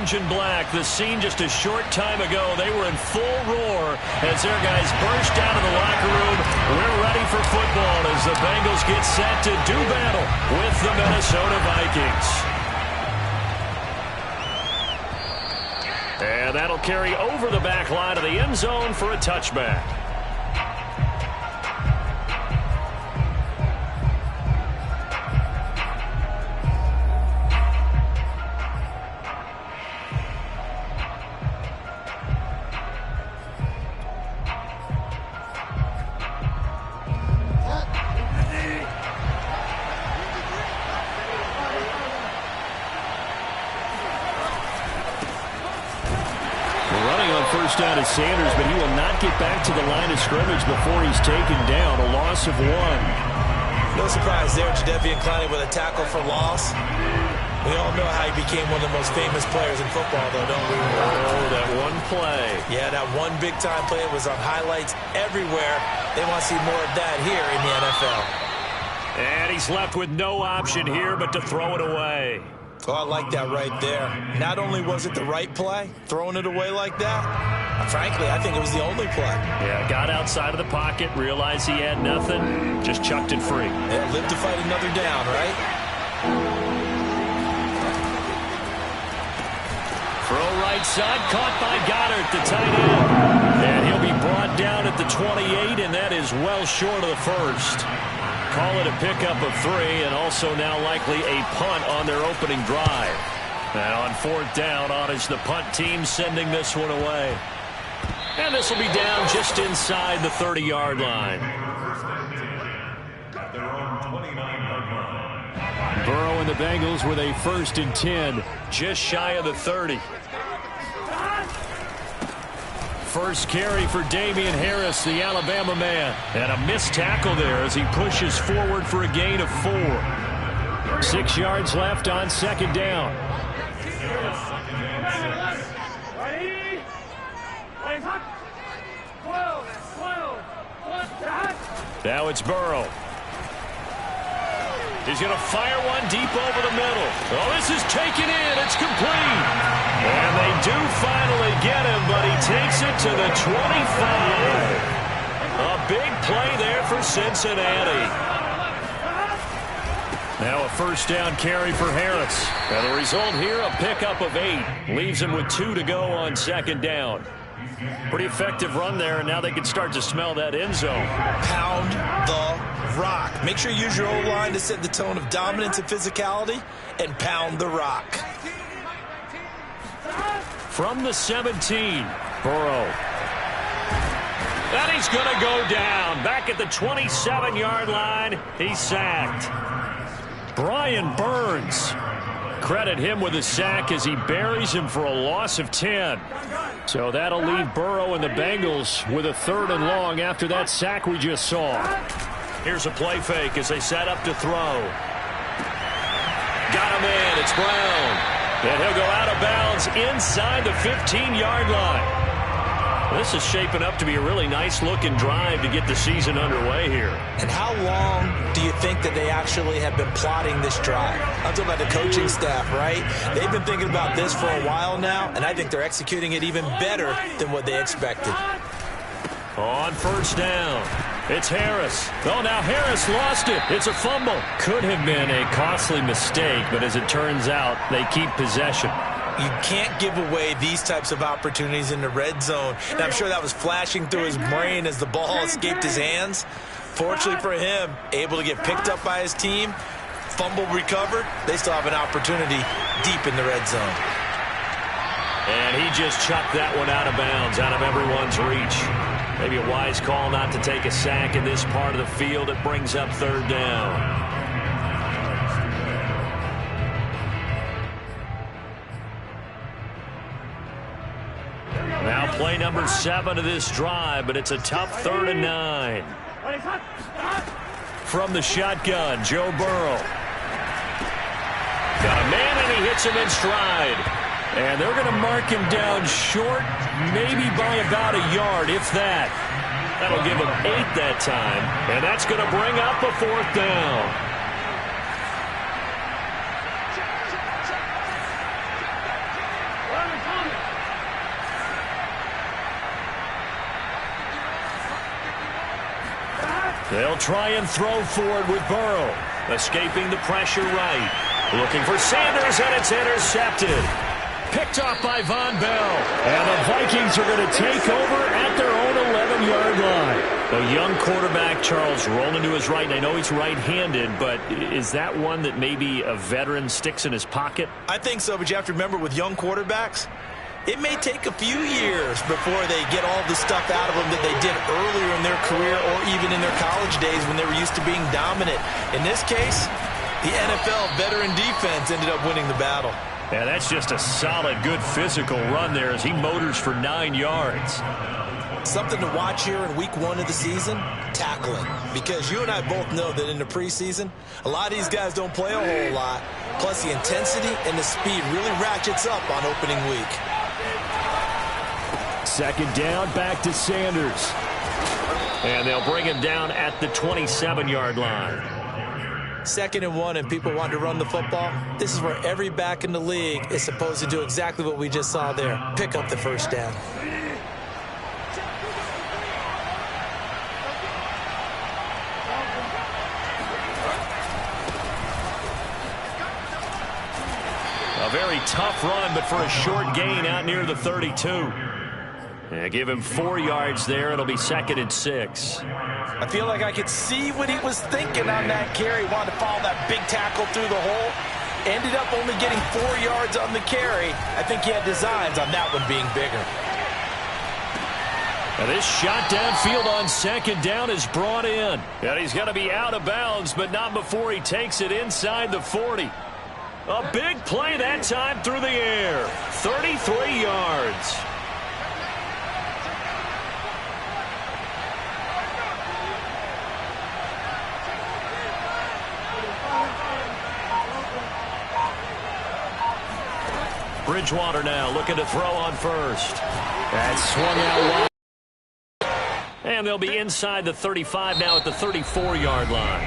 orange and black. The scene just a short time ago. They were in full roar as their guys burst out of the locker room. We're ready for football as the Bengals get set to do battle with the Minnesota Vikings. And that'll carry over the back line of the end zone for a touchback. Down is Sanders, but he will not get back to the line of scrimmage before he's taken down. A loss of 1. No surprise there, Jadeveon Clowney with a tackle for loss. We all know how he became one of the most famous players in football, though, don't we? Oh, that one play. Yeah, that one big-time play was on highlights everywhere. They want to see more of that here in the NFL. And he's left with no option here but to throw it away. Oh, I like that right there. Not only was it the right play, throwing it away like that, frankly, I think it was the only play. Yeah, got outside of the pocket, realized he had nothing, just chucked it free. Yeah, live to fight another down, right? Throw right side, caught by Goddard, the tight end. And he'll be brought down at the 28, and that is well short of the first. Call it a pickup of 3, and also now likely a punt on their opening drive. And on 4th down, on is the punt team sending this one away. And this will be down just inside the 30-yard line. Burrow and the Bengals with a 1st and 10, just shy of the 30. First carry for Damian Harris, the Alabama man. And a missed tackle there as he pushes forward for a gain of 4. 6 yards left on 2nd down. Now it's Burrow. He's going to fire one deep over the middle. Oh, this is taken in. It's complete. And they do finally get him, but he takes it to the 25. A big play there for Cincinnati. Now a 1st down carry for Harris. And the result here, a pickup of 8. Leaves him with 2 to go on 2nd down. Pretty effective run there, and now they can start to smell that end zone. Pound the rock. Make sure you use your O-line to set the tone of dominance and physicality, and pound the rock. From the 17, Burrow. And he's going to go down. Back at the 27-yard line, he's sacked. Brian Burns. Credit him with a sack as he buries him for a loss of 10. So that'll leave Burrow and the Bengals with a 3rd and long after that sack we just saw. Here's a play fake as they set up to throw. Got him in. It's Brown. And he'll go out of bounds inside the 15-yard line. This is shaping up to be a really nice-looking drive to get the season underway here. And how long do you think that they actually have been plotting this drive? I'm talking about the coaching staff, right? They've been thinking about this for a while now, and I think they're executing it even better than what they expected. On 1st down, it's Harris. Oh, now Harris lost it. It's a fumble. Could have been a costly mistake, but as it turns out, they keep possession. You can't give away these types of opportunities in the red zone. And I'm sure that was flashing through his brain as the ball escaped his hands. Fortunately for him, able to get picked up by his team, fumble recovered. They still have an opportunity deep in the red zone. And he just chucked that one out of bounds, out of everyone's reach. Maybe a wise call not to take a sack in this part of the field. It brings up 3rd down. Now play number 7 of this drive, but it's a tough 3rd and 9. From the shotgun, Joe Burrow. Got a man, and he hits him in stride. And they're going to mark him down short, maybe by about a yard, if that. That'll give him 8 that time. And that's going to bring up a 4th down. They'll try and throw forward with Burrow. Escaping the pressure right. Looking for Sanders, and it's intercepted. Picked off by Von Bell. And the Vikings are going to take over at their own 11-yard line. A young quarterback, Charles, rolling to his right. I know he's right-handed, but is that one that maybe a veteran sticks in his pocket? I think so, but you have to remember with young quarterbacks, it may take a few years before they get all the stuff out of them that they did earlier in their career or even in their college days when they were used to being dominant. In this case, the NFL veteran defense ended up winning the battle. Yeah, that's just a solid, good physical run there as he motors for 9 yards. Something to watch here in week 1 of the season, tackling. Because you and I both know that in the preseason, a lot of these guys don't play a whole lot. Plus, the intensity and the speed really ratchets up on opening week. Second down, back to Sanders. And they'll bring him down at the 27-yard line. 2nd and 1, and people want to run the football. This is where every back in the league is supposed to do exactly what we just saw there. Pick up the first down. A very tough run, but for a short gain out near the 32. Yeah, give him 4 yards there. It'll be 2nd and 6. I feel like I could see what he was thinking on that carry. Wanted to follow that big tackle through the hole. Ended up only getting 4 yards on the carry. I think he had designs on that one being bigger. Now this shot downfield on 2nd down is brought in. And he's going to be out of bounds, but not before he takes it inside the 40. A big play that time through the air. 33 yards. Bridgewater now looking to throw on first. That swung out wide. And they'll be inside the 35 now at the 34-yard line.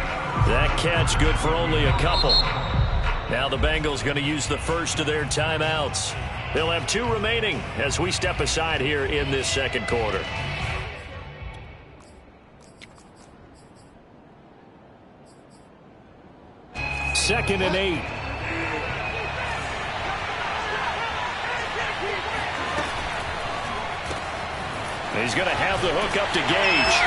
That catch good for only a couple. Now the Bengals going to use the first of their timeouts. They'll have 2 remaining as we step aside here in this second quarter. Second and 8. He's going to have the hook up to Gage.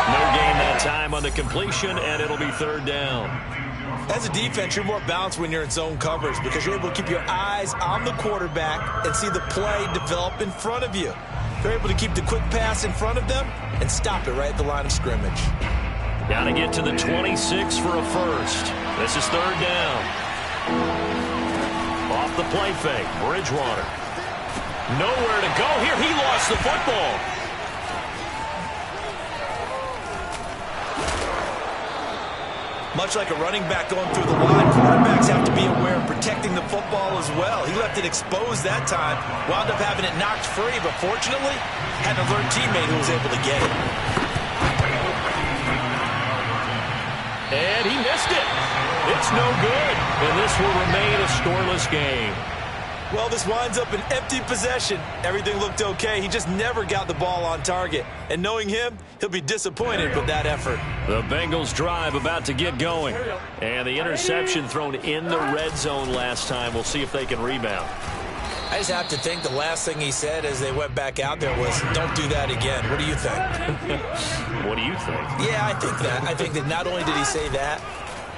No gain that time on the completion, and it'll be 3rd down. As a defense, you're more balanced when you're in zone coverage because you're able to keep your eyes on the quarterback and see the play develop in front of you. You're able to keep the quick pass in front of them and stop it right at the line of scrimmage. Got to get to the 26 for a first. This is 3rd down. Off the play fake, Bridgewater. Nowhere to go here. He lost the football. Much like a running back going through the line, quarterbacks have to be aware of protecting the football as well. He left it exposed that time, wound up having it knocked free, but fortunately, had an alert teammate who was able to get it. And he missed it. It's no good. And this will remain a scoreless game. Well, this winds up an empty possession. Everything looked okay. He just never got the ball on target. And knowing him, he'll be disappointed with that effort. The Bengals drive about to get going. And the interception thrown in the red zone last time. We'll see if they can rebound. I just have to think the last thing he said as they went back out there was, don't do that again. What do you think? What do you think? Yeah, I think that. I think that not only did he say that,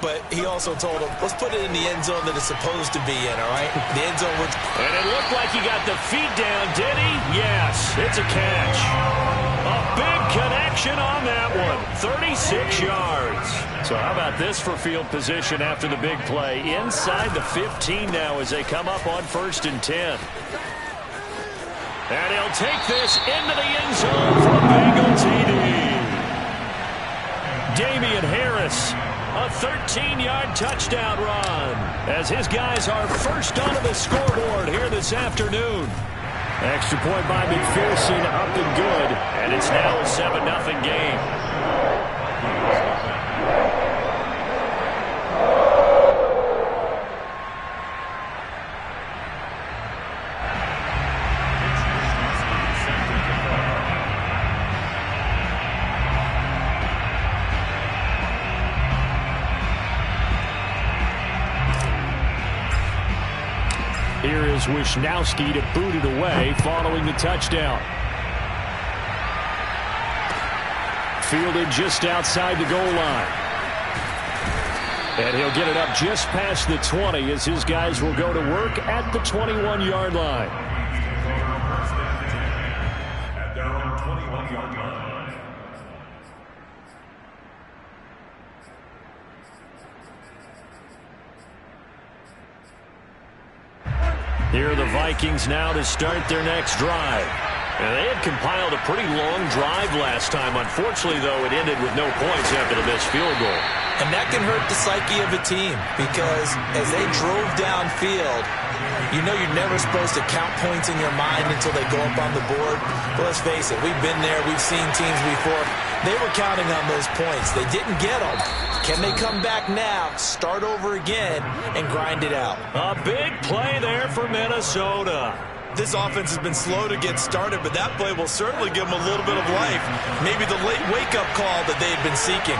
but he also told him, let's put it in the end zone that it's supposed to be in, all right? The end zone. And it looked like he got the feet down, did he? Yes, it's a catch. A big connection on that one. 36 yards. So how about this for field position after the big play? Inside the 15 now as they come up on 1st and 10. And he'll take this into the end zone for a Bengal TD. Damian Harris. A 13-yard touchdown run as his guys are first onto the scoreboard here this afternoon. Extra point by McPherson up and good, and it's now a 7-0 game. Here is Wisnowski to boot it away following the touchdown. Fielded just outside the goal line. And he'll get it up just past the 20 as his guys will go to work at the 21-yard line. At down 21-yard line. Here are the Vikings now to start their next drive. And they had compiled a pretty long drive last time. Unfortunately, though, it ended with no points after the missed field goal. And that can hurt the psyche of a team because as they drove downfield, you know you're never supposed to count points in your mind until they go up on the board. But let's face it, we've been there. We've seen teams before. They were counting on those points. They didn't get them. Can they come back now, start over again, and grind it out? A big play there for Minnesota. This offense has been slow to get started, but that play will certainly give them a little bit of life. Maybe the late wake-up call that they had been seeking.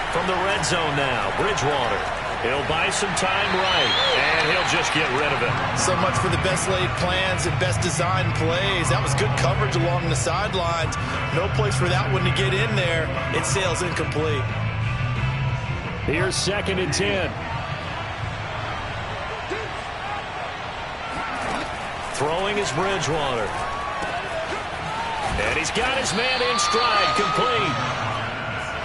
From the red zone now, Bridgewater. He'll buy some time right, and he'll just get rid of it. So much for the best laid plans and best designed plays. That was good coverage along the sidelines. No place for that one to get in there. It sails incomplete. Here's 2nd and 10. Throwing is Bridgewater. And he's got his man in stride, complete.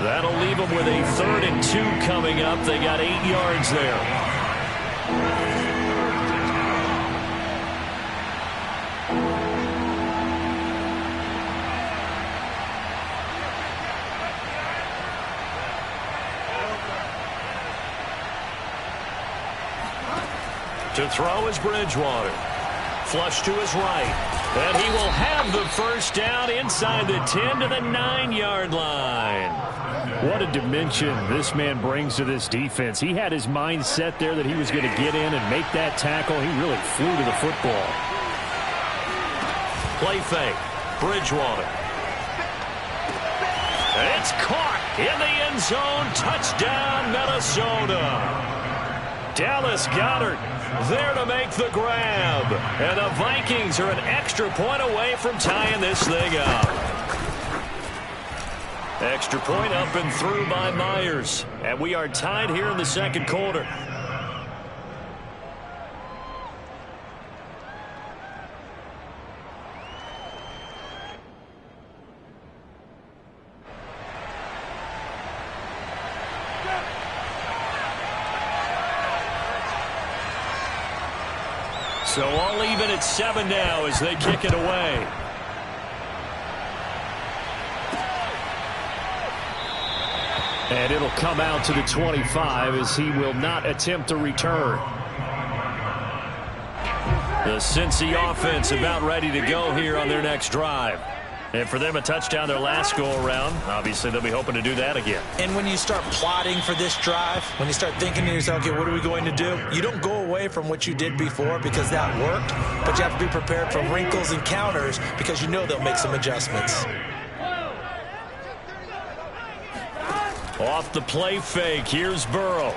That'll leave him with a 3rd and 2 coming up. They got 8 yards there. To throw is Bridgewater. Flush to his right. And he will have the first down inside the 10 to the 9-yard line. What a dimension this man brings to this defense. He had his mind set there that he was going to get in and make that tackle. He really flew to the football. Play fake. Bridgewater. It's caught in the end zone. Touchdown, Minnesota. Dallas Goedert there to make the grab. And the Vikings are an extra point away from tying this thing up. Extra point up and through by Myers. And we are tied here in the second quarter. So all even at 7 now as they kick it away. And it'll come out to the 25 as he will not attempt to return. The Cincy offense about ready to go here on their next drive. And for them, a touchdown their last go-around. Obviously, they'll be hoping to do that again. And when you start plotting for this drive, when you start thinking to yourself, okay, what are we going to do? You don't go away from what you did before because that worked, but you have to be prepared for wrinkles and counters because you know they'll make some adjustments. Off the play fake, here's Burrow.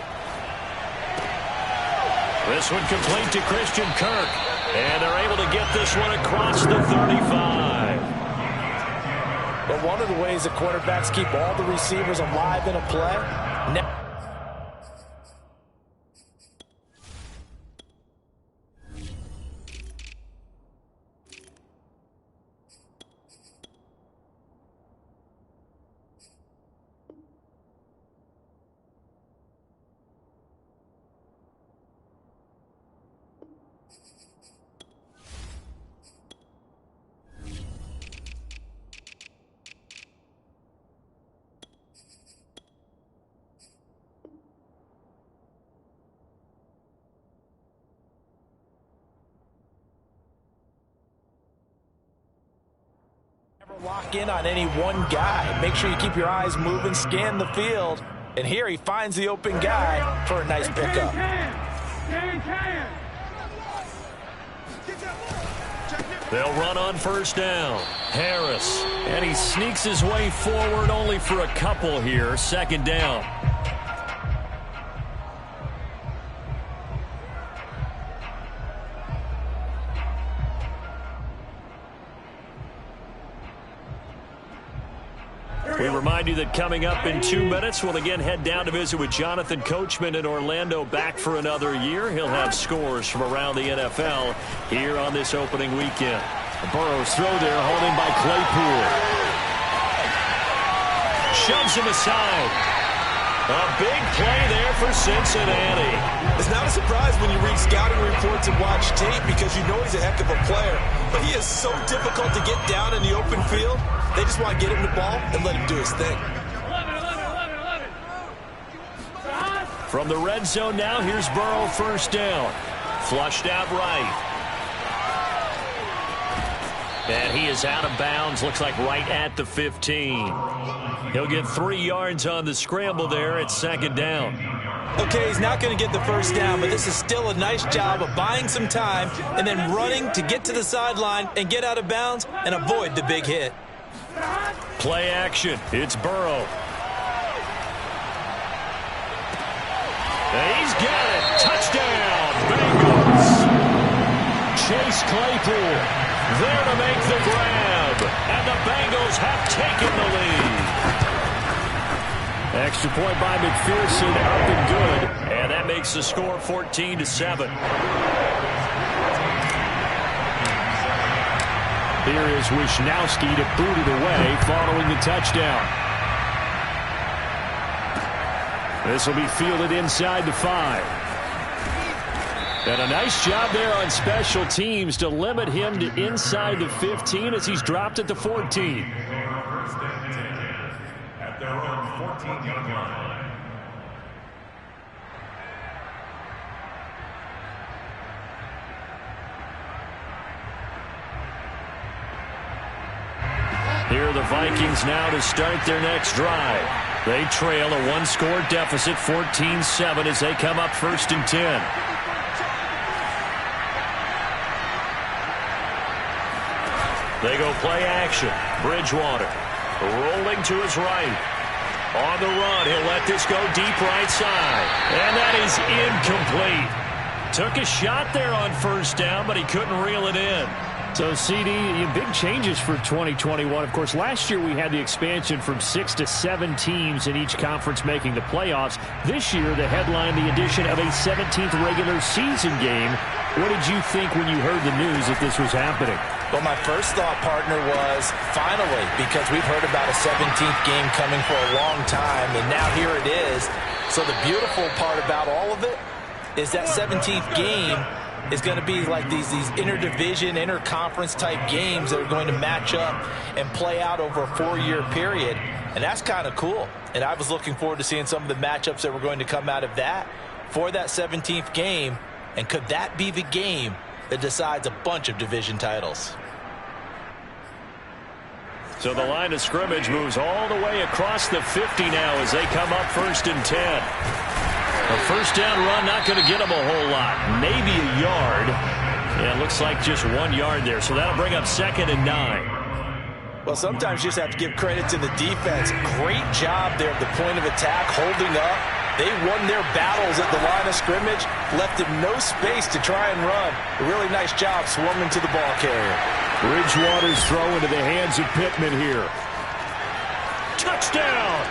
This one complete to Christian Kirk. And they're able to get this one across the 35. But one of the ways that quarterbacks keep all the receivers alive in a play. Lock in on any one guy. Make sure you keep your eyes moving, scan the field. And here he finds the open guy for a nice pickup. They'll run on first down. Harris. And he sneaks his way forward only for a couple here. 2nd down. We remind you that coming up in 2 minutes, we'll again head down to visit with Jonathan Coachman in Orlando, back for another year. He'll have scores from around the NFL here on this opening weekend. Burrow's throw there, hauled in by Claypool. Shoves him aside. A big play there for Cincinnati. It's not a surprise when you read scouting reports and watch tape because you know he's a heck of a player. But he is so difficult to get down in the open field. They just want to get him the ball and let him do his thing. From the red zone now, here's Burrow, first down. Flushed out right. And he is out of bounds, looks like right at the 15. He'll get 3 yards on the scramble there at second down. Okay, he's not going to get the first down, but this is still a nice job of buying some time and then running to get to the sideline and get out of bounds and avoid the big hit. Play action. It's Burrow. And he's got it. Touchdown, Bengals. Chase Claypool there to make the grab. And the Bengals have taken the lead. Extra point by McPherson, up and good. And that makes the score 14-7. Here is Wisnowski to boot it away following the touchdown. This will be fielded inside the 5. And a nice job there on special teams to limit him to inside the 15 as he's dropped at the 14. At their own 14-yard line. Here are the Vikings now to start their next drive. They trail a 1-score deficit, 14-7, as they come up first and 10. They go play action. Bridgewater rolling to his right. On the run, he'll let this go deep right side. And that is incomplete. Took a shot there on first down, but he couldn't reel it in. So, CD, big changes for 2021. Of course, last year we had the expansion from 6 to 7 teams in each conference making the playoffs. This year, the headline, the addition of a 17th regular season game. What did you think when you heard the news that this was happening? Well, my first thought, partner, was finally, because we've heard about a 17th game coming for a long time, and now here it is. So the beautiful part about all of it is that 17th game is going to be like these interdivision, interconference type games that are going to match up and play out over a 4-year period. And that's kind of cool. And I was looking forward to seeing some of the matchups that were going to come out of that for that 17th game. And could that be the game that decides a bunch of division titles? So the line of scrimmage moves all the way across the 50 now as they come up first and 10. A first down run, not going to get them a whole lot. Maybe a yard. Yeah, it looks like just 1 yard there. So that'll bring up second and 9. Well, sometimes you just have to give credit to the defense. Great job there at the point of attack, holding up. They won their battles at the line of scrimmage, left him no space to try and run. A really nice job swarming to the ball carrier. Bridgewater's throw into the hands of Pittman here. Touchdown!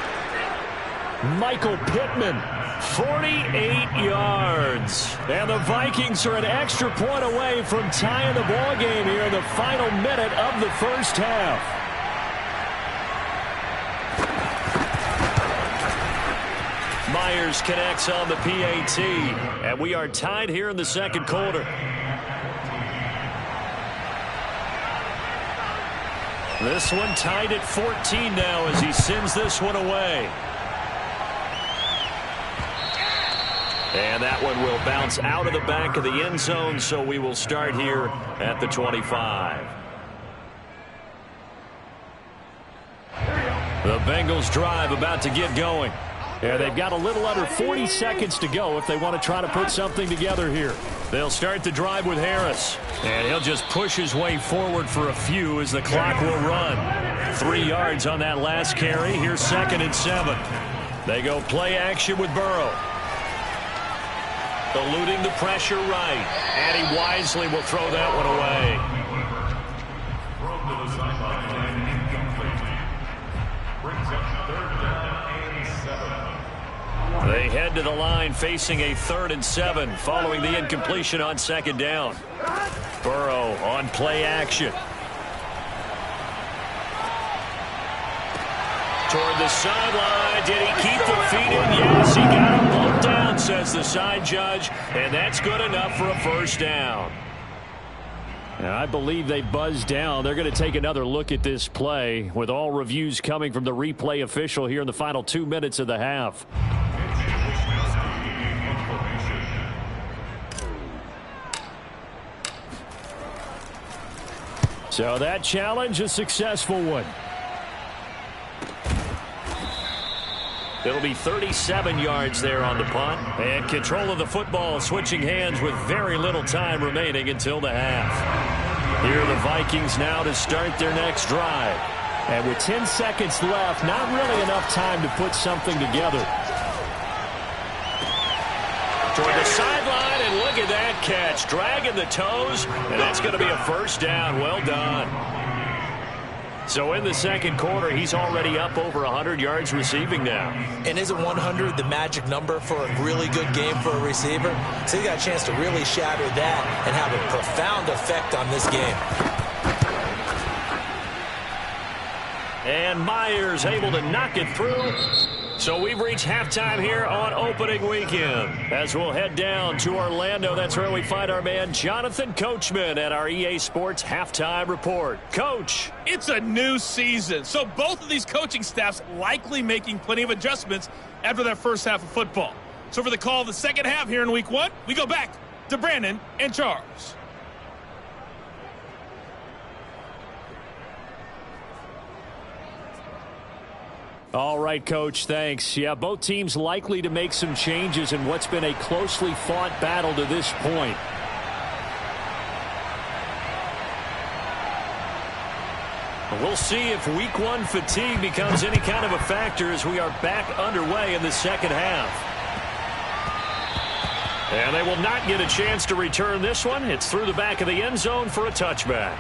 Michael Pittman, 48 yards. And the Vikings are an extra point away from tying the ball game here in the final minute of the first half. Myers connects on the PAT, and we are tied here in the second quarter. This one tied at 14 now as he sends this one away. And that one will bounce out of the back of the end zone, so we will start here at the 25. The Bengals drive about to get going. Yeah, they've got a little under 40 seconds to go if they want to try to put something together here. They'll start the drive with Harris. And he'll just push his way forward for a few as the clock will run. 3 yards on that last carry. Here's second and 7. They go play action with Burrow. Eluding the pressure right. And he wisely will throw that one away. Thrown to the sideline and incomplete. brings up 3rd down and 7. They head to the line facing a 3rd and 7 following the incompletion on 2nd down. Burrow on play action. Toward the sideline. Did he keep the feet in? Yes, he got him pulled down, says the side judge. And that's good enough for a 1st down. And I believe they buzzed down. They're going to take another look at this play with all reviews coming from the replay official here in the final 2 minutes of the half. So that challenge, a successful one. It'll be 37 yards there on the punt. And control of the football switching hands with very little time remaining until the half. Here are the Vikings now to start their next drive. And with 10 seconds left, not really enough time to put something together. Toward the sideline, and look at that catch. Dragging the toes, and that's going to be a 1st down. Well done. So in the 2nd quarter, he's already up over 100 yards receiving now. And isn't 100 the magic number for a really good game for a receiver? So he got a chance to really shatter that and have a profound effect on this game. And Myers able to knock it through. So we've reached halftime here on opening weekend. As we'll head down to Orlando, that's where we find our man Jonathan Coachman at our EA Sports Halftime Report. Coach. It's a new season, so both of these coaching staffs likely making plenty of adjustments after that first half of football. So for the call of the second half here in week 1, we go back to Brandon and Charles. All right, Coach, thanks. Yeah, both teams likely to make some changes in what's been a closely fought battle to this point. We'll see if week 1 fatigue becomes any kind of a factor as we are back underway in the second half. And they will not get a chance to return this one. It's through the back of the end zone for a touchback.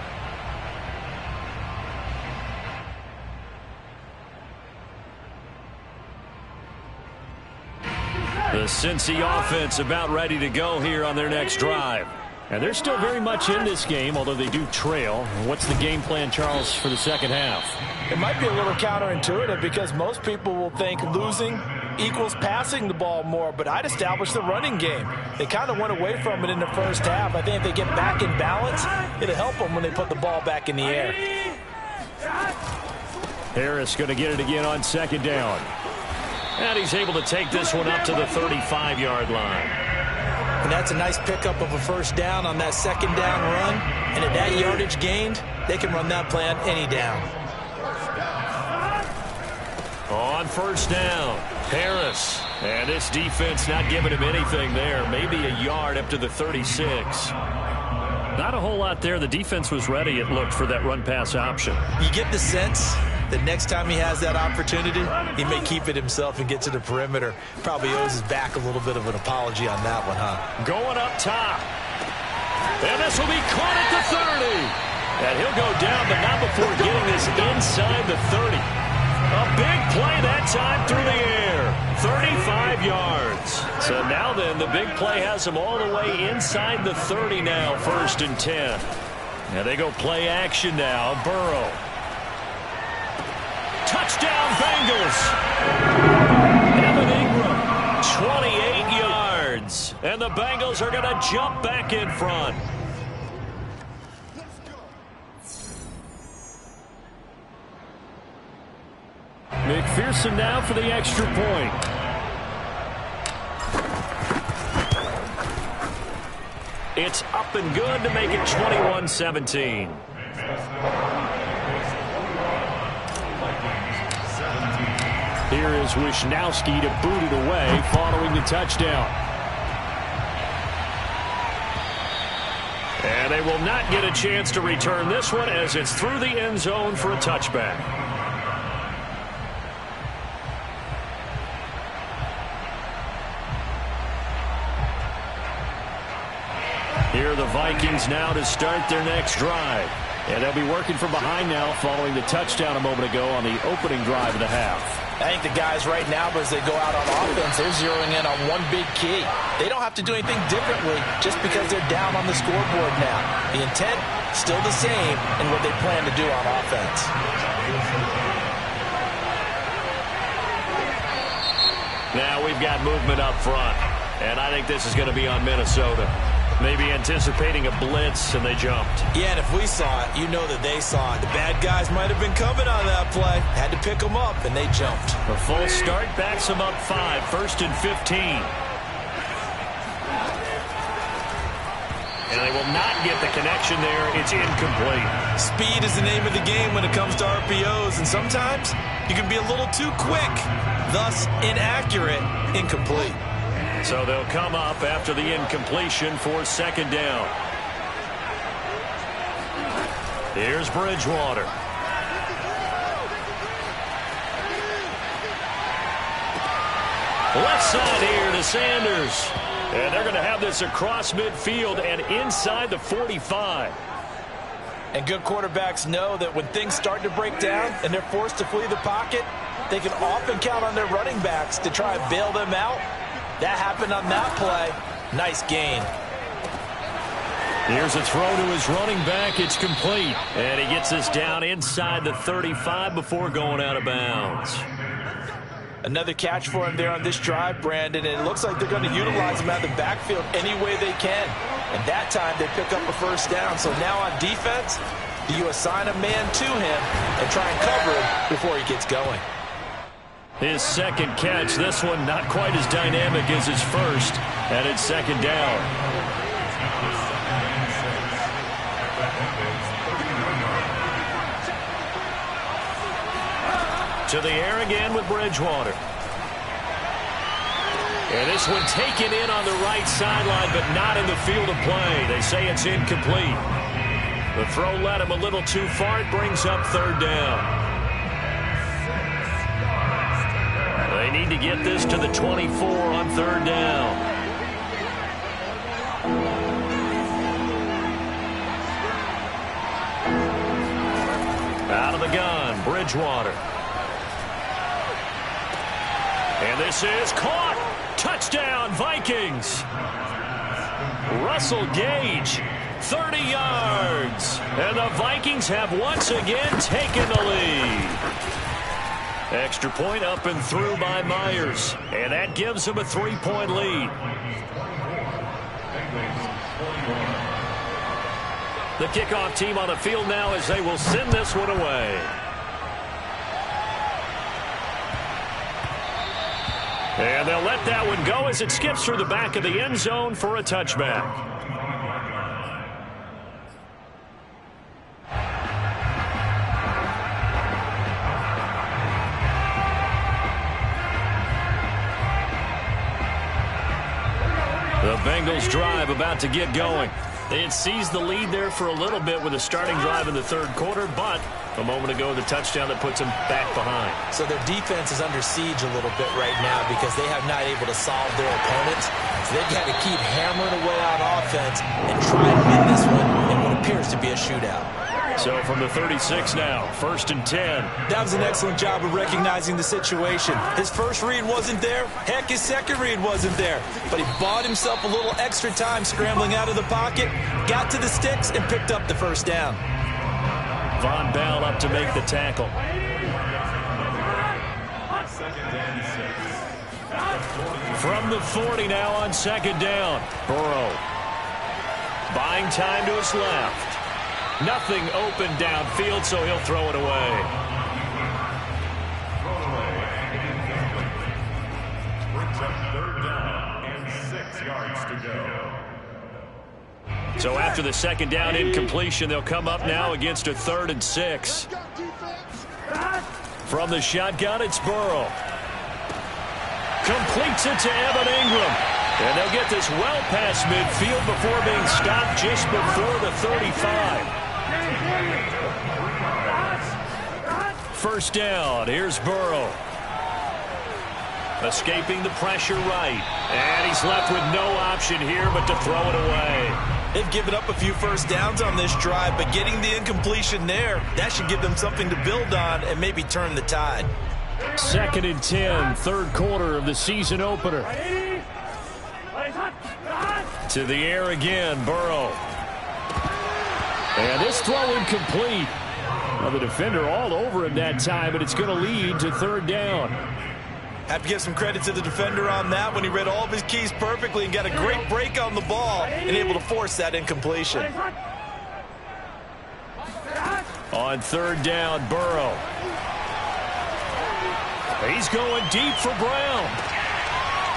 The Cincy offense about ready to go here on their next drive. And they're still very much in this game, although they do trail. What's the game plan, Charles, for the second half? It might be a little counterintuitive because most people will think losing equals passing the ball more, but I'd establish the running game. They kind of went away from it in the first half. I think if they get back in balance, it'll help them when they put the ball back in the air. Harris going to get it again on 2nd down. And he's able to take this one up to the 35-yard line. And that's a nice pickup of a 1st down on that 2nd down run. And at that yardage gained, they can run that play on any down. On 1st down, Harris. And this defense not giving him anything there. Maybe a yard up to the 36. Not a whole lot there. The defense was ready, it looked, for that run-pass option. You get the sense that next time he has that opportunity, he may keep it himself and get to the perimeter. Probably owes his back a little bit of an apology on that one, huh? Going up top. And this will be caught at the 30. And he'll go down, but not before getting this inside the 30. A big play that time through the air. 35 yards. So now then, the big play has him all the way inside the 30 now, 1st and 10. And they go play action now. Burrow. Touchdown, Bengals. Evan Ingram, 28 yards. And the Bengals are going to jump back in front. McPherson now for the extra point. It's up and good to make it 21-17. Here is Wisnowski to boot it away following the touchdown. And they will not get a chance to return this one as it's through the end zone for a touchback. Here are the Vikings now to start their next drive. And they'll be working from behind now following the touchdown a moment ago on the opening drive of the half. I think the guys right now, as they go out on offense, they're zeroing in on one big key. They don't have to do anything differently just because they're down on the scoreboard now. The intent, still the same in what they plan to do on offense. Now we've got movement up front, and I think this is going to be on Minnesota. Maybe anticipating a blitz, and they jumped. Yeah, and if we saw it, you know that they saw it. The bad guys might have been coming on that play. Had to pick them up, and they jumped. A full start backs them up 5, 1st and 15. And they will not get the connection there. It's incomplete. Speed is the name of the game when it comes to RPOs, and sometimes you can be a little too quick, thus inaccurate, incomplete. So they'll come up after the incompletion for 2nd down. Here's Bridgewater. Left side here to Sanders. And they're going to have this across midfield and inside the 45. And good quarterbacks know that when things start to break down and they're forced to flee the pocket, they can often count on their running backs to try and bail them out. That happened on that play. Nice gain. Here's a throw to his running back. It's complete. And he gets this down inside the 35 before going out of bounds. Another catch for him there on this drive, Brandon, and it looks like they're going to utilize him out of the backfield any way they can. And that time they pick up a 1st down. So now on defense, do you assign a man to him and try and cover him before he gets going? His 2nd catch, this one not quite as dynamic as his first, and it's 2nd down. To the air again with Bridgewater. And this one taken in on the right sideline, but not in the field of play. They say it's incomplete. The throw led him a little too far. It brings up 3rd down. They need to get this to the 24 on 3rd down. Out of the gun, Bridgewater. And this is caught. Touchdown, Vikings. Russell Gage, 30 yards. And the Vikings have once again taken the lead. Extra point up and through by Myers. And that gives him a 3-point lead. The kickoff team on the field now as they will send this one away. And they'll let that one go as it skips through the back of the end zone for a touchback. The Bengals drive about to get going. They had seized the lead there for a little bit with a starting drive in the 3rd quarter, but a moment ago the touchdown that puts them back behind. So their defense is under siege a little bit right now because they have not able to solve their opponents. So they've got to keep hammering away on offense and try to win this one in what appears to be a shootout. So from the 36 now, 1st and 10. That was an excellent job of recognizing the situation. His first read wasn't there. Heck, his second read wasn't there. But he bought himself a little extra time scrambling out of the pocket, got to the sticks, and picked up the 1st down. Von Bell up to make the tackle. From the 40 now on 2nd down. Burrow buying time to his left. Nothing open downfield, so he'll throw it away. Brings up 3rd down and 6 yards to go. So after the 2nd down incompletion, they'll come up now against a 3rd and 6. From the shotgun, it's Burrow. Completes it to Evan Ingram. And they'll get this well past midfield before being stopped just before the 35. 1st down. Here's Burrow. Escaping the pressure right. And he's left with no option here but to throw it away. They've given up a few first downs on this drive, but getting the incompletion there, that should give them something to build on and maybe turn the tide. 2nd and 10, third quarter of the season opener. To the air again, Burrow. And this throw incomplete. Well, the defender all over him that time, but it's going to lead to 3rd down. Have to give some credit to the defender on that when he read all of his keys perfectly and got a great break on the ball and able to force that incompletion. On 3rd down, Burrow. He's going deep for Brown.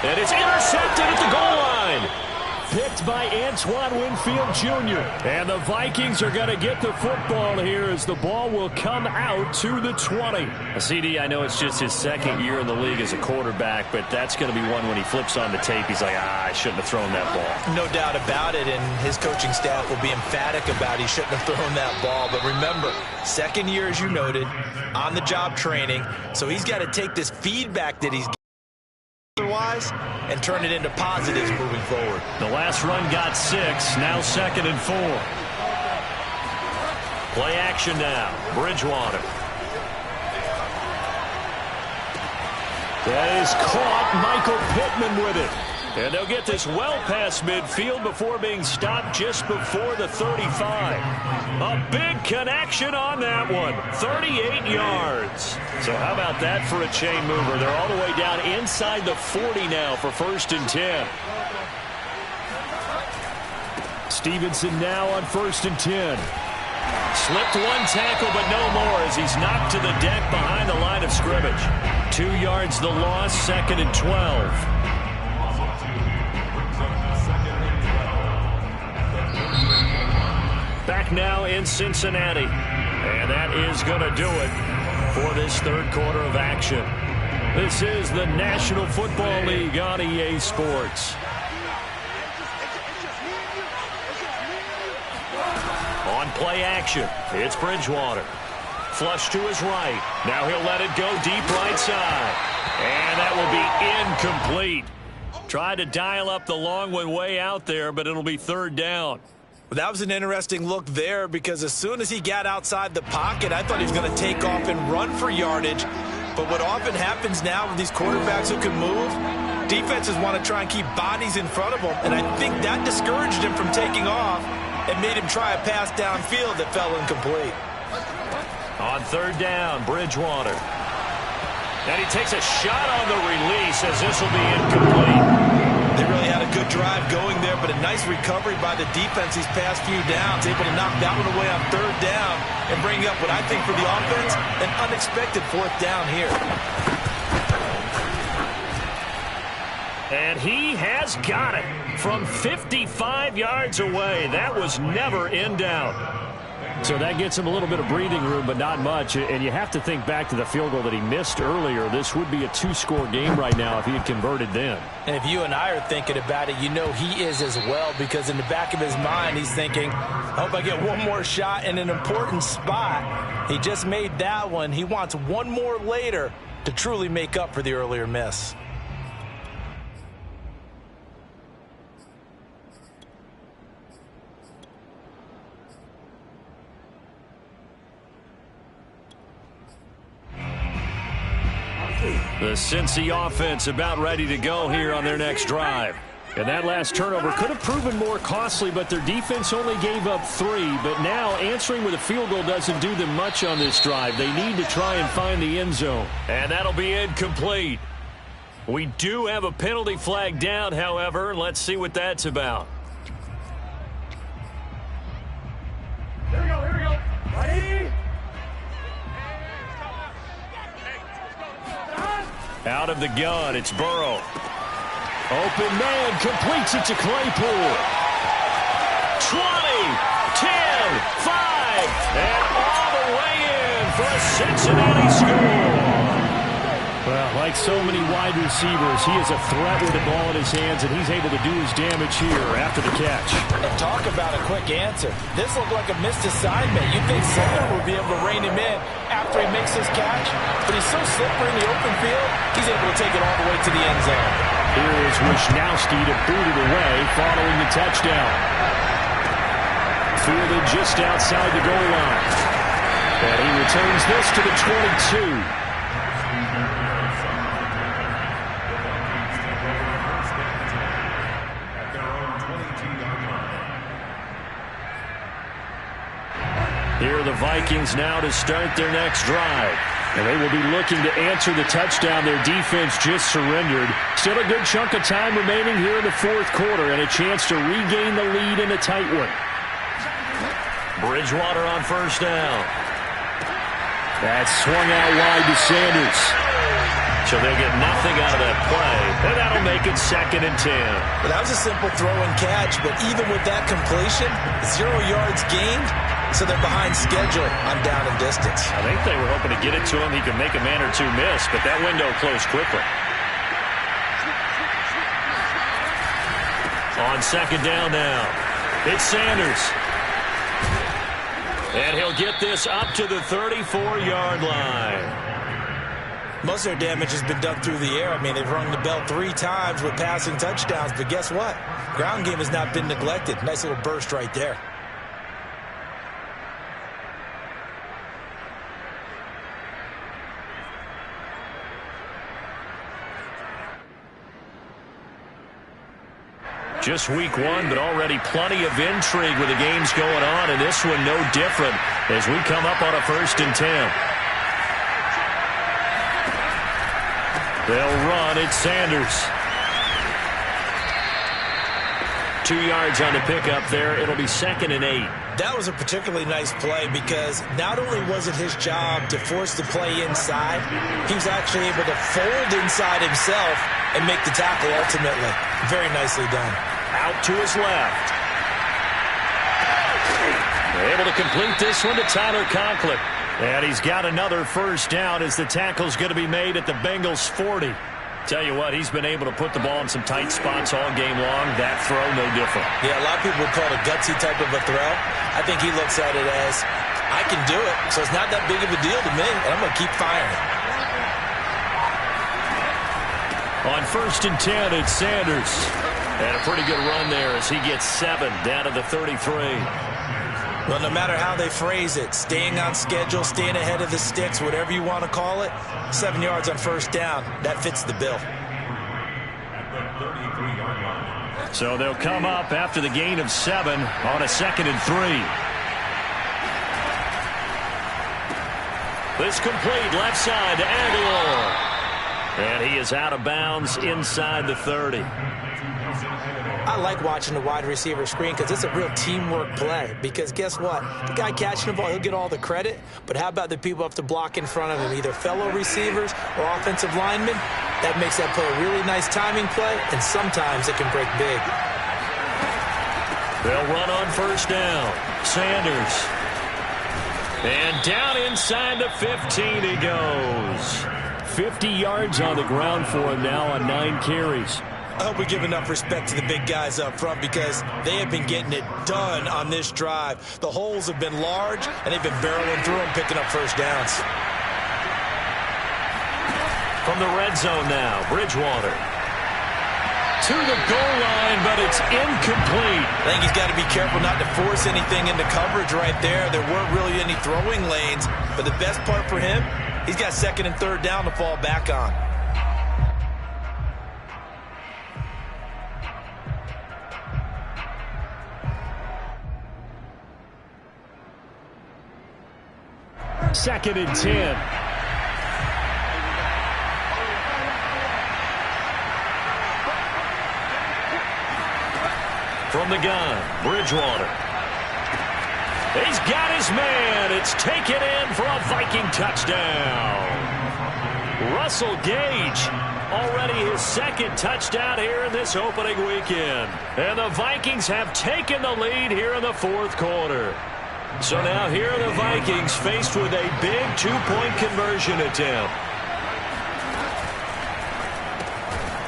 And it's intercepted at the goal line. Picked by Antoine Winfield Jr. And the Vikings are going to get the football here as the ball will come out to the 20. CD, I know it's just his 2nd year in the league as a quarterback, but that's going to be one when he flips on the tape. He's like, I shouldn't have thrown that ball. No doubt about it, and his coaching staff will be emphatic about he shouldn't have thrown that ball. But remember, 2nd year, as you noted, on-the-job training, so he's got to take this feedback that he's otherwise and turn it into positives moving forward. The last run got 6, now 2nd and 4. Play action now, Bridgewater. That is caught, Michael Pittman with it. And they'll get this well past midfield before being stopped just before the 35. A big connection on that one. 38 yards. So how about that for a chain mover? They're all the way down inside the 40 now for 1st and 10. Stevenson now on 1st and 10. Slipped one tackle, but no more as he's knocked to the deck behind the line of scrimmage. 2 yards the loss, 2nd and 12. Back now in Cincinnati. And that is going to do it for this 3rd quarter of action. This is the National Football League on EA Sports. On play action, it's Bridgewater. Flush to his right. Now he'll let it go deep right side. And that will be incomplete. Tried to dial up the long one way out there, but it'll be 3rd down. Well, that was an interesting look there because as soon as he got outside the pocket, I thought he was going to take off and run for yardage. But what often happens now with these quarterbacks who can move, defenses want to try and keep bodies in front of them. And I think that discouraged him from taking off and made him try a pass downfield that fell incomplete. On 3rd down, Bridgewater. And he takes a shot on the release as this will be incomplete. They really had a good drive going there, but a nice recovery by the defense these past few downs, able to knock that one away on 3rd down and bring up what I think for the offense, an unexpected 4th down here. And he has got it from 55 yards away. That was never in doubt. So that gets him a little bit of breathing room, but not much. And you have to think back to the field goal that he missed earlier. This would be a 2-score game right now if he had converted then. And if you and I are thinking about it, you know he is as well, because in the back of his mind, he's thinking, I hope I get one more shot in an important spot. He just made that one. He wants one more later to truly make up for the earlier miss. The Cincy offense about ready to go here on their next drive. And that last turnover could have proven more costly, but their defense only gave up 3. But now answering with a field goal doesn't do them much on this drive. They need to try and find the end zone. And that'll be incomplete. We do have a penalty flag down, however. Let's see what that's about. Here we go. Ready? Out of the gun, it's Burrow. Open man, completes it to Claypool. 20, 10, 5, and all the way in for a Cincinnati score. Well, like so many wide receivers, he is a threat with the ball in his hands, and he's able to do his damage here after the catch. And talk about a quick answer. This looked like a missed assignment. You'd think someone would be able to rein him in after he makes his catch, but he's so slippery in the open field, he's able to take it all the way to the end zone. Here is Wishnowski to boot it away following the touchdown. fielded just outside the goal line. And he returns this to the 22. Here are the Vikings now to start their next drive. And they will be looking to answer the touchdown their defense just surrendered. Still a good chunk of time remaining here in the fourth quarter and a chance to regain the lead in a tight one. Bridgewater on first down. That's swung out wide to Sanders. So they'll get nothing out of that play, and that'll make it 2nd and 10. Well, that was a simple throw and catch, but even with that completion, 0 yards gained, so they're behind schedule on down and distance. I think they were hoping to get it to him. He could make a man or two miss, but that window closed quickly. On 2nd down now, it's Sanders. And he'll get this up to the 34-yard line. Most of their damage has been done through the air. I mean, they've rung the bell 3 times with passing touchdowns, but guess what? Ground game has not been neglected. Nice little burst right there. Just week 1, but already plenty of intrigue with the games going on, and this one no different as we come up on a 1st and 10. They'll run. It's Sanders. 2 yards on the pickup there. It'll be 2nd and 8. That was a particularly nice play because not only was it his job to force the play inside, he was actually able to fold inside himself and make the tackle ultimately. Very nicely done. Out to his left. They're able to complete this one to Tyler Conklin. And he's got another first down as the tackle's going to be made at the Bengals 40. Tell you what, he's been able to put the ball in some tight spots all game long. That throw, no different. Yeah, a lot of people would call it a gutsy type of a throw. I think he looks at it as, I can do it, so it's not that big of a deal to me, and I'm going to keep firing. On 1st and 10, it's Sanders. And a pretty good run there as he gets 7 down to the 33. Well, no matter how they phrase it, staying on schedule, staying ahead of the sticks, whatever you want to call it, 7 yards on first down, that fits the bill. So they'll come up after the gain of 7 on a 2nd and 3. This complete left side to Aguilar. And he is out of bounds inside the 30. I like watching the wide receiver screen because it's a real teamwork play. Because guess what? The guy catching the ball, he'll get all the credit. But how about the people up to block in front of him, either fellow receivers or offensive linemen? That makes that play a really nice timing play, and sometimes it can break big. They'll run on first down. Sanders. And down inside the 15 he goes. 50 yards on the ground for him now on 9 carries. I hope we give enough respect to the big guys up front because they have been getting it done on this drive. The holes have been large, and they've been barreling through them, picking up first downs. From the red zone now, Bridgewater. To the goal line, but it's incomplete. I think he's got to be careful not to force anything into coverage right there. There weren't really any throwing lanes, but the best part for him, he's got 2nd and 3rd down to fall back on. Second and 10. From the gun, Bridgewater. He's got his man. It's taken in for a Viking touchdown. Russell Gage, already his 2nd touchdown here in this opening weekend. And the Vikings have taken the lead here in the 4th quarter. So now here are the Vikings faced with a big 2-point conversion attempt.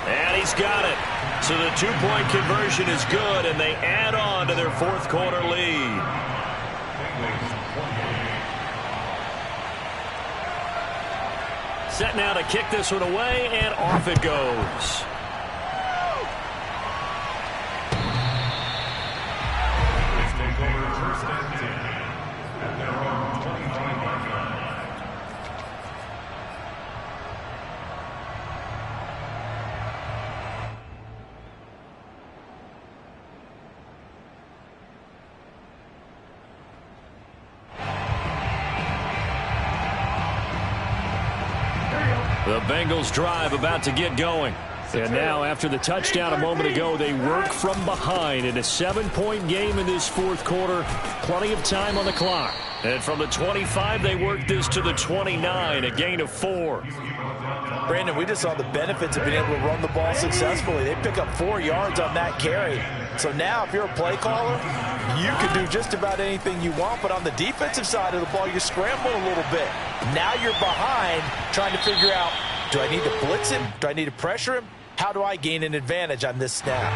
And he's got it. So the 2-point conversion is good, and they add on to their 4th quarter lead. Set now to kick this one away, and off it goes. Let's take over first The Bengals drive about to get going. And now, after the touchdown a moment ago, they work from behind in a 7-point game in this fourth quarter. Plenty of time on the clock. And from the 25, they work this to the 29, a gain of 4. Brandon, we just saw the benefits of being able to run the ball successfully. They pick up 4 yards on that carry. So now, if you're a play caller, you can do just about anything you want. But on the defensive side of the ball, you're scrambling a little bit. Now you're behind trying to figure out, do I need to blitz him? Do I need to pressure him? How do I gain an advantage on this snap?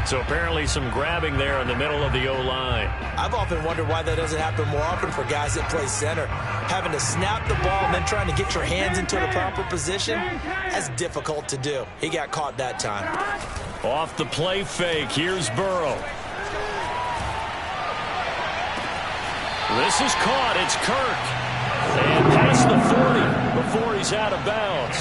So apparently some grabbing there in the middle of the O-line. I've often wondered why that doesn't happen more often for guys that play center. Having to snap the ball and then trying to get your hands into the proper position, that's difficult to do. He got caught that time. Off the play fake, here's Burrow. This is caught, it's Kirk. And past the 40 before he's out of bounds.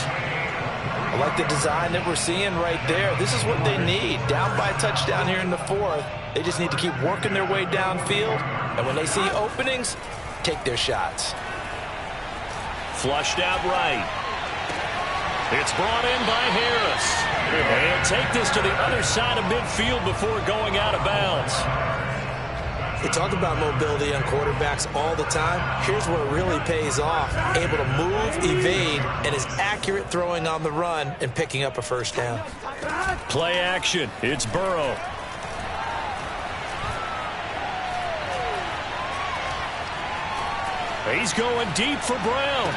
I like the design that we're seeing right there. This is what they need. Down by a touchdown here in the fourth. They just need to keep working their way downfield. And when they see openings, take their shots. Flushed out right. It's brought in by Harris. And he'll take this to the other side of midfield before going out of bounds. They talk about mobility on quarterbacks all the time. Here's where it really pays off. Able to move, evade, and is accurate throwing on the run and picking up a first down. Play action. It's Burrow. He's going deep for Brown.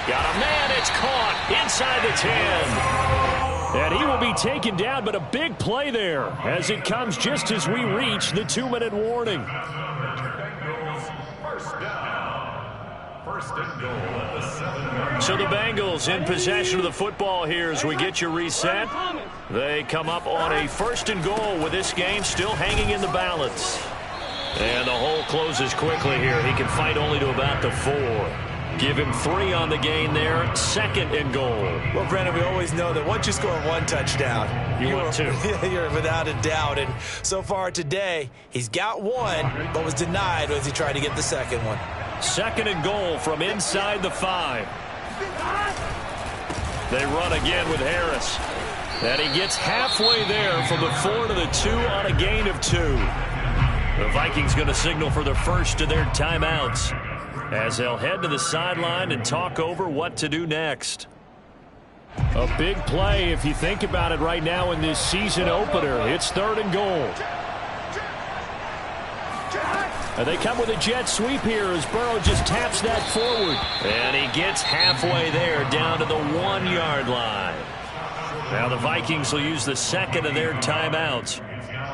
Got a man. It's caught inside the 10. And he will be taken down, but a big play there as it comes just as we reach the 2-minute warning. First and goal at the 7-yard. So the Bengals in possession of the football here as we get you reset. They come up on a 1st and goal with this game still hanging in the balance. And the hole closes quickly here. He can fight only to about the 4. Give him 3 on the gain there. 2nd and goal. Well, Brandon, we always know that once you score 1 touchdown, you win 2. You're without a doubt. And so far today, he's got 1, but was denied as he tried to get the 2nd one. 2nd and goal from inside the 5. They run again with Harris. And he gets halfway there from the 4 to the 2 on a gain of 2. The Vikings going to signal for the first of their timeouts as they'll head to the sideline and talk over what to do next. A big play if you think about it right now in this season opener. It's 3rd and goal. And they come with a jet sweep here as Burrow just taps that forward. And he gets halfway there down to the 1-yard line. Now the Vikings will use the 2nd of their timeouts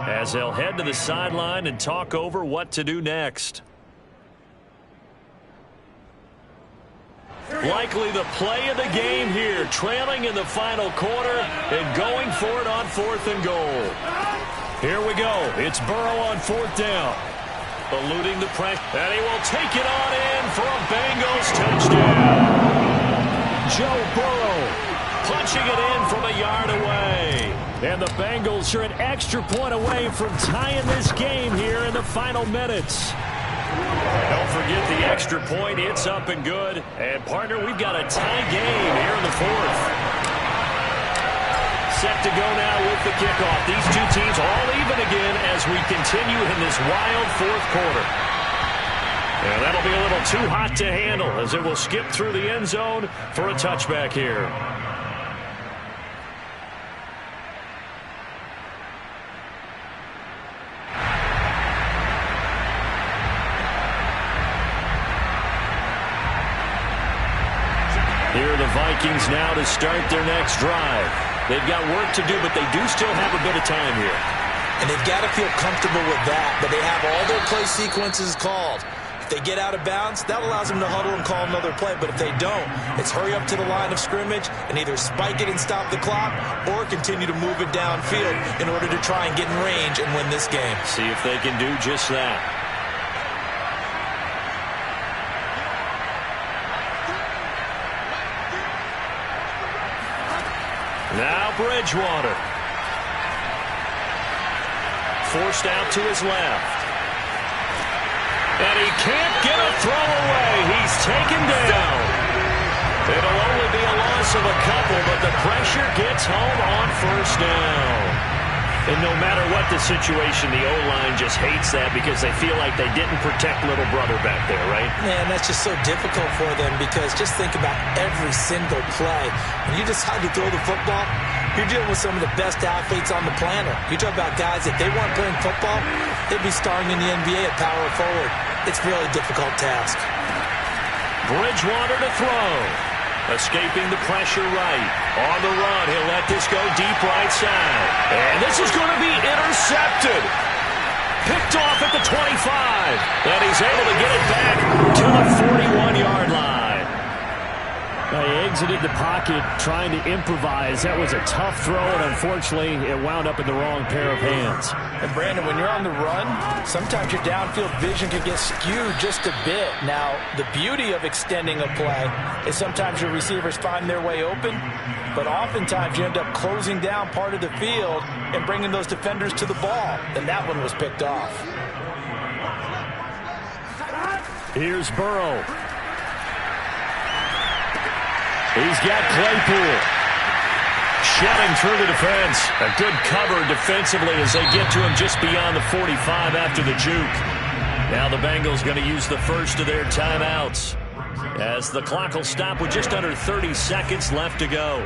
as they'll head to the sideline and talk over what to do next. Likely the play of the game here, trailing in the final quarter and going for it on 4th and goal. Here we go. It's Burrow on 4th down. Eluding the pressure, and he will take it on in for a Bengals touchdown. Joe Burrow punching it in from a yard away. And the Bengals are an extra point away from tying this game here in the final minutes. Don't forget the extra point. It's up and good. And, partner, we've got a tie game here in the 4th. Set to go now with the kickoff. These two teams all even again as we continue in this wild 4th quarter. And that'll be a little too hot to handle as it will skip through the end zone for a touchback here. Here are the Vikings now to start their next drive. They've got work to do, but they do still have a bit of time here. And they've got to feel comfortable with that, but they have all their play sequences called. If they get out of bounds, that allows them to huddle and call another play. But if they don't, it's hurry up to the line of scrimmage and either spike it and stop the clock or continue to move it downfield in order to try and get in range and win this game. See if they can do just that. Now Bridgewater. Forced out to his left. And he can't get a throw away. He's taken down. It'll only be a loss loss of a couple, but the pressure gets home on first down. And no matter what the situation, the O-line just hates that because they feel like they didn't protect little brother back there, right? Man, that's just so difficult for them because just think about every single play. When you decide to throw the football, you're dealing with some of the best athletes on the planet. You talk about guys, if they weren't playing football, they'd be starring in the NBA at power forward. It's a really difficult task. Bridgewater to throw. Escaping the pressure right. On the run, he'll let this go deep right side. And this is going to be intercepted. Picked off at the 25. And he's able to get it back to the 41-yard line. He exited the pocket trying to improvise. That was a tough throw, and unfortunately, it wound up in the wrong pair of hands. And Brandon, when you're on the run, sometimes your downfield vision can get skewed just a bit. Now, the beauty of extending a play is sometimes your receivers find their way open, but oftentimes you end up closing down part of the field and bringing those defenders to the ball. And that one was picked off. Here's Burrow. He's got Claypool. Shedding through the defense. A good cover defensively as they get to him just beyond the 45 after the juke. Now the Bengals going to use the first of their timeouts as the clock will stop with just under 30 seconds left to go.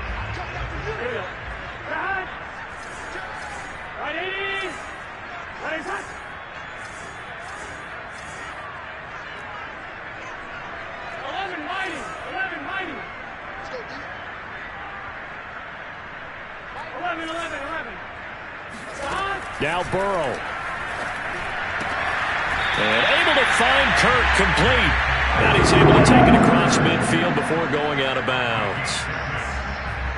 Now Burrow. And able to find Kirk complete. And he's able to take it across midfield before going out of bounds.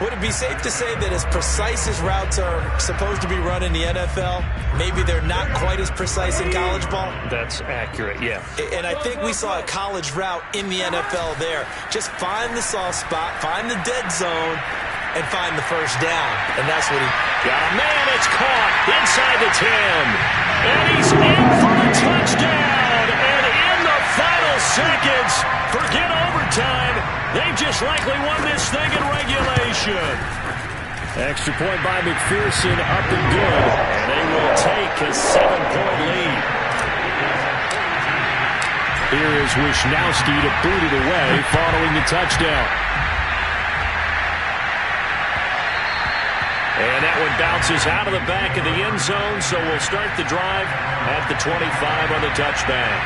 Would it be safe to say that as precise as routes are supposed to be run in the NFL, maybe they're not quite as precise in college ball? That's accurate, yeah. And I think we saw a college route in the NFL there. Just find the soft spot, find the dead zone, and find the first down. And that's what he... Got a man, it's caught inside the 10. And he's in for the touchdown. And in the final seconds, forget overtime. They've just likely won this thing in regulation. Extra point by McPherson, up and good. And they will take a 7-point lead. Here is Wisnowski to boot it away following the touchdown. And that one bounces out of the back of the end zone, so we'll start the drive at the 25 on the touchback.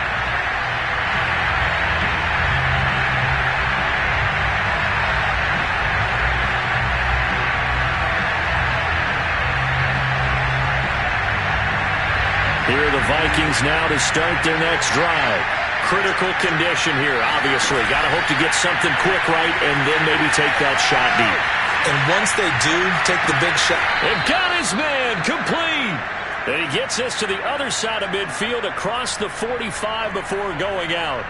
Here are the Vikings now to start their next drive. Critical condition here, obviously. Got to hope to get something quick right and then maybe take that shot deep. And once they do take the big shot. They've got his man complete. And he gets us to the other side of midfield across the 45 before going out.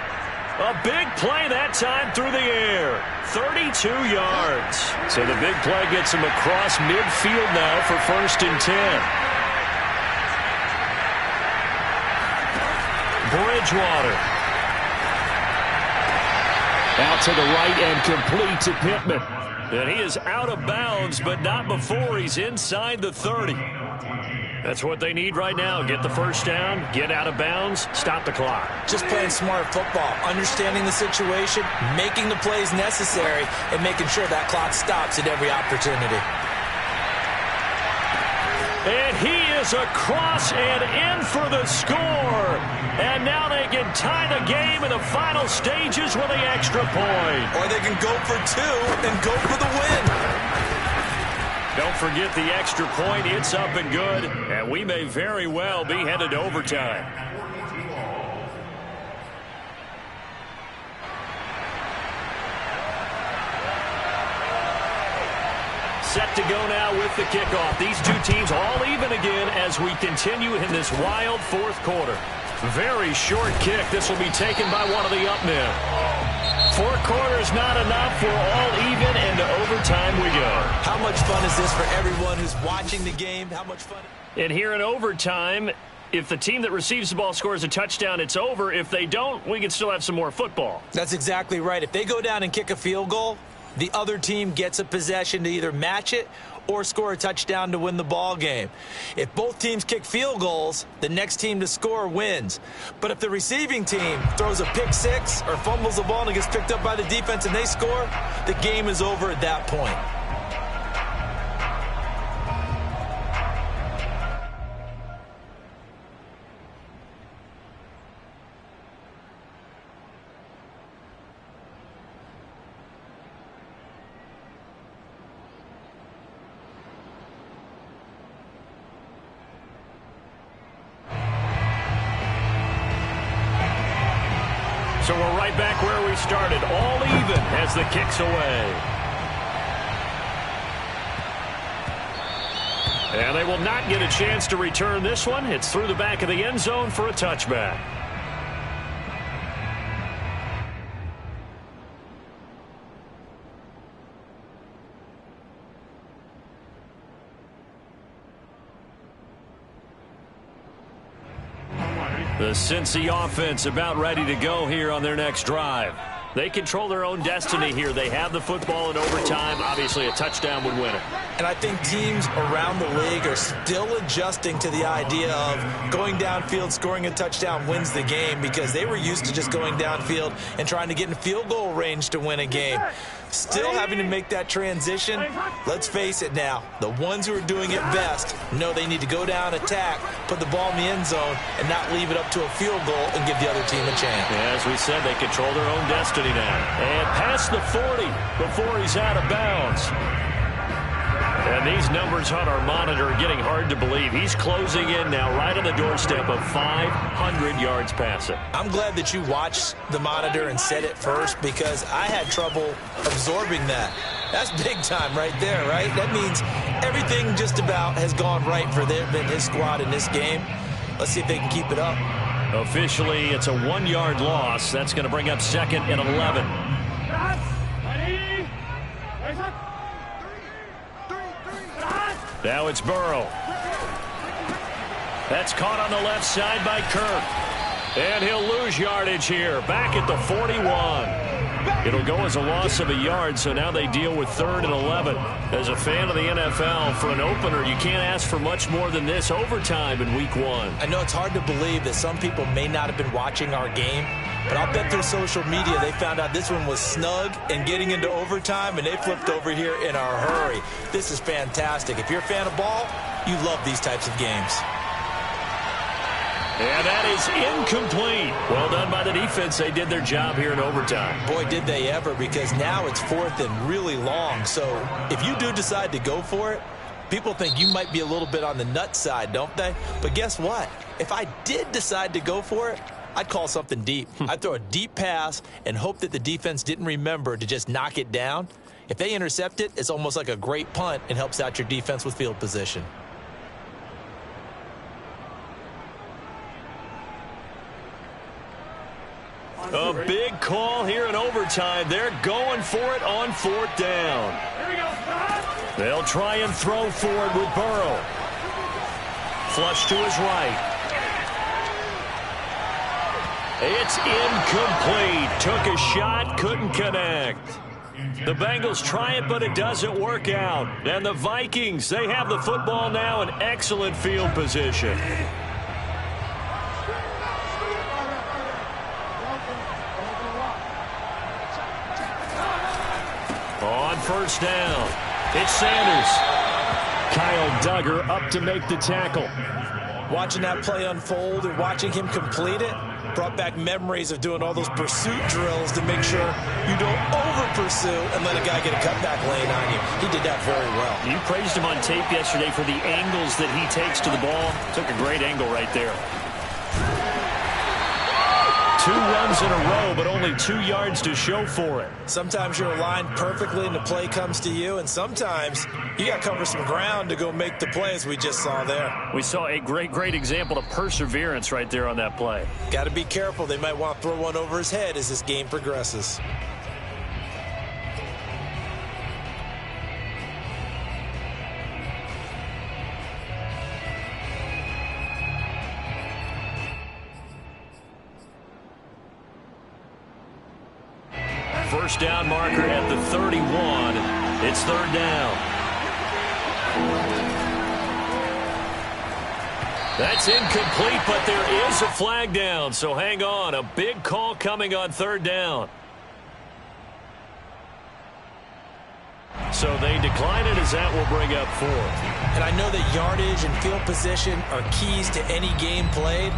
A big play that time through the air. 32 yards. So the big play gets him across midfield now for 1st and 10. Bridgewater. Out to the right and complete to Pittman. And he is out of bounds, but not before he's inside the 30. That's what they need right now. Get the first down, get out of bounds, stop the clock. Just playing smart football, understanding the situation, making the plays necessary, and making sure that clock stops at every opportunity. And he is across and in for the score. And now they can tie the game in the final stages with the extra point. Or they can go for 2 and go for the win. Don't forget the extra point. It's up and good. And we may very well be headed to overtime. Set to go now with the kickoff. These two teams all even again as we continue in this wild 4th quarter. Very short kick. This will be taken by one of the up men. 4 quarters not enough. We're all even, and to overtime we go. How much fun is this for everyone who's watching the game? How much fun? And here in overtime, if the team that receives the ball scores a touchdown, it's over. If they don't, we can still have some more football. That's exactly right. If they go down and kick a field goal, the other team gets a possession to either match it or score a touchdown to win the ball game. If both teams kick field goals, the next team to score wins. But if the receiving team throws a pick six or fumbles the ball and it gets picked up by the defense and they score, the game is over at that point. So we're right back where we started, all even as the kick's away. And they will not get a chance to return this one. It's through the back of the end zone for a touchback. The Cincy offense about ready to go here on their next drive. They control their own destiny here. They have the football in overtime. Obviously, a touchdown would win it. And I think teams around the league are still adjusting to the idea of going downfield, scoring a touchdown wins the game, because they were used to just going downfield and trying to get in field goal range to win a game. Still having to make that transition. Let's face it now, the ones who are doing it best know they need to go down, attack, put the ball in the end zone, and not leave it up to a field goal and give the other team a chance. As we said, they control their own destiny now. And past the 40 before he's out of bounds. And these numbers on our monitor are getting hard to believe. He's closing in now right on the doorstep of 500 yards passing. I'm glad that you watched the monitor and said it first, because I had trouble absorbing that. That's big time right there, right? That means everything just about has gone right for them and his squad in this game. Let's see if they can keep it up. Officially, it's a 1-yard loss. That's going to bring up second and 11. Now it's Burrow. That's caught on the left side by Kirk. And he'll lose yardage here. Back at the 41. It'll go as a loss of a yard, so now they deal with 3rd and 11. As a fan of the NFL, for an opener, you can't ask for much more than this overtime in Week 1. I know it's hard to believe that some people may not have been watching our game, but I'll bet through social media they found out this one was snug and getting into overtime, and they flipped over here in a hurry. This is fantastic. If you're a fan of ball, you love these types of games. And that is incomplete. Well done by the defense. They did their job here in overtime. Boy, did they ever, because now it's 4th and really long. So if you do decide to go for it, people think you might be a little bit on the nut side, don't they? But guess what? If I did decide to go for it, I'd call something deep. I'd throw a deep pass and hope that the defense didn't remember to just knock it down. If they intercept it, it's almost like a great punt and helps out your defense with field position. A big call here in overtime. They're going for it on 4th down. They'll try and throw forward with Burrow. Flush to his right. It's incomplete. Took a shot, couldn't connect. The Bengals try it, but it doesn't work out. And the Vikings, they have the football now in excellent field position. On 1st down, it's Sanders. Kyle Duggar up to make the tackle. Watching that play unfold and watching him complete it brought back memories of doing all those pursuit drills to make sure you don't over-pursue and let a guy get a cutback lane on you. He did that very well. You praised him on tape yesterday for the angles that he takes to the ball. Took a great angle right there. 2 runs in a row, but only 2 yards to show for it. Sometimes you're aligned perfectly and the play comes to you, and sometimes you got to cover some ground to go make the play, as we just saw there. We saw a great example of perseverance right there on that play. Got to be careful. They might want to throw one over his head as this game progresses. First down marker at the 31. It's third down. That's incomplete, but there is a flag down, so hang on. A big call coming on third down. So they decline it as that will bring up fourth. And I know that yardage and field position are keys to any game played,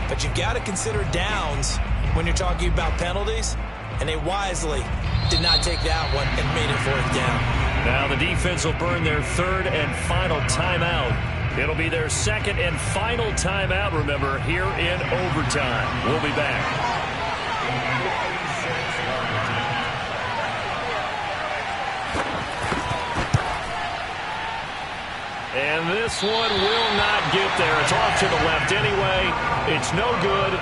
but you've got to consider downs when you're talking about penalties, and they wisely did not take that one and made it fourth down. Now the defense will burn their third and final timeout. It'll be their second and final timeout, remember, here in overtime. We'll be back. And this one will not get there. It's off to the left anyway. It's no good.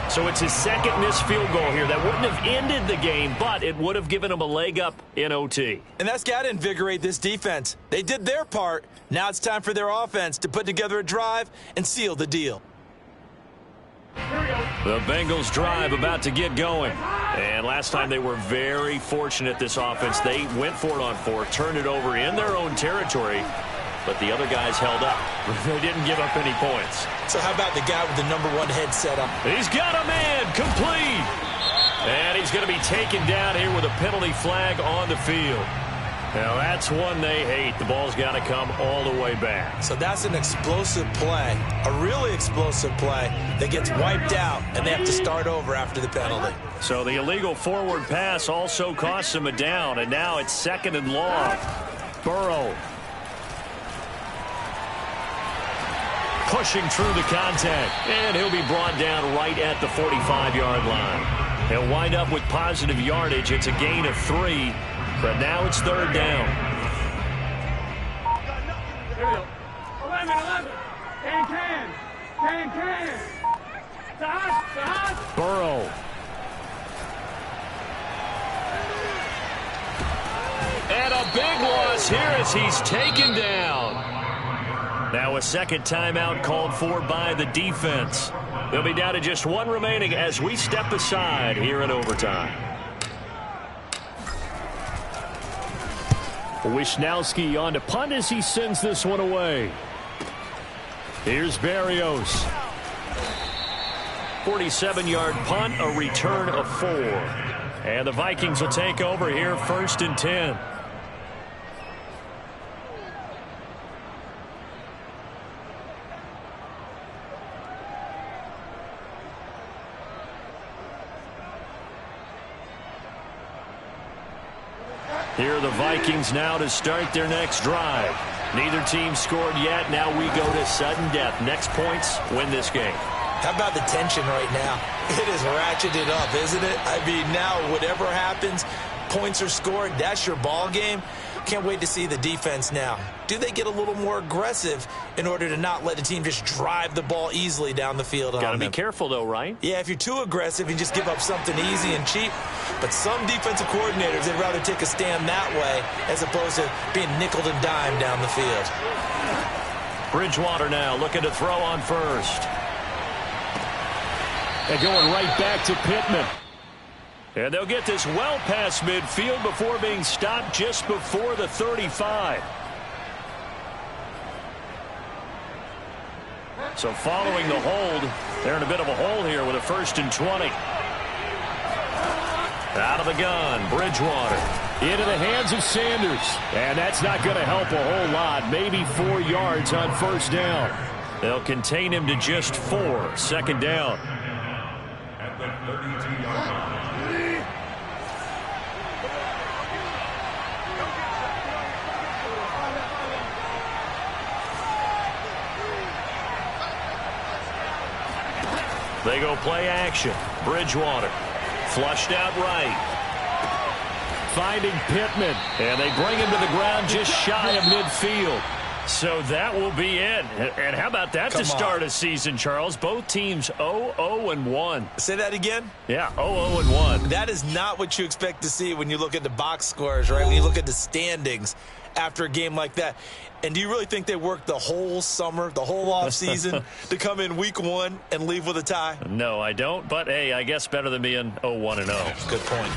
So it's his second missed field goal here. That wouldn't have ended the game, but it would have given him a leg up in OT. And that's got to invigorate this defense. They did their part. Now it's time for their offense to put together a drive and seal the deal. The Bengals drive about to get going. And last time they were very fortunate, this offense. They went for it on fourth, turned it over in their own territory, but the other guys held up. They didn't give up any points. So how about the guy with the #1 headset up? He's got a man, complete. And he's going to be taken down here with a penalty flag on the field. Now that's one they hate. The ball's got to come all the way back. So that's an explosive play, a really explosive play that gets wiped out, and they have to start over after the penalty. So the illegal forward pass also costs him a down, and now it's second and long. Burrow pushing through the contact, and he'll be brought down right at the 45-yard line. He'll wind up with positive yardage. It's a gain of 3, but now it's third down. Here we go. 11. Can. Sahas. Burrow. And a big loss here as he's taken down. Now a second timeout called for by the defense. They'll be down to just one remaining as we step aside here in overtime. Wisnowski on to punt as he sends this one away. Here's Berrios. 47-yard punt, a return of 4. And the Vikings will take over here, 1st and 10. Here are the Vikings now to start their next drive. Neither team scored yet. Now we go to sudden death. Next points win this game. How about the tension right now? It is ratcheted up, isn't it? I mean, now whatever happens, points are scored. That's your ball game. Can't wait to see the defense now. Do they get a little more aggressive in order to not let the team just drive the ball easily down the field? Got to be careful, though, right? Yeah, if you're too aggressive, you just give up something easy and cheap. But some defensive coordinators, they'd rather take a stand that way as opposed to being nickel and dime down the field. Bridgewater now looking to throw on first. They're going right back to Pittman. And they'll get this well past midfield before being stopped just before the 35. So following the hold, they're in a bit of a hole here with a 1st and 20. Out of the gun, Bridgewater. Into the hands of Sanders. And that's not going to help a whole lot. Maybe 4 yards on 1st down. They'll contain him to just 4. 2nd down. At the 32-yard line. They go play action. Bridgewater. Flushed out right. Finding Pittman. And they bring him to the ground just shy of midfield. So that will be it. And how about that to start a season, Charles? Both teams 0-0-1. Say that again? Yeah, 0-0-1. That is not what you expect to see when you look at the box scores, right? When you look at the standings after a game like that. And do you really think they worked the whole summer, the whole offseason to come in week 1 and leave with a tie? No, I don't. But, hey, I guess better than being 0-1-0. Good point.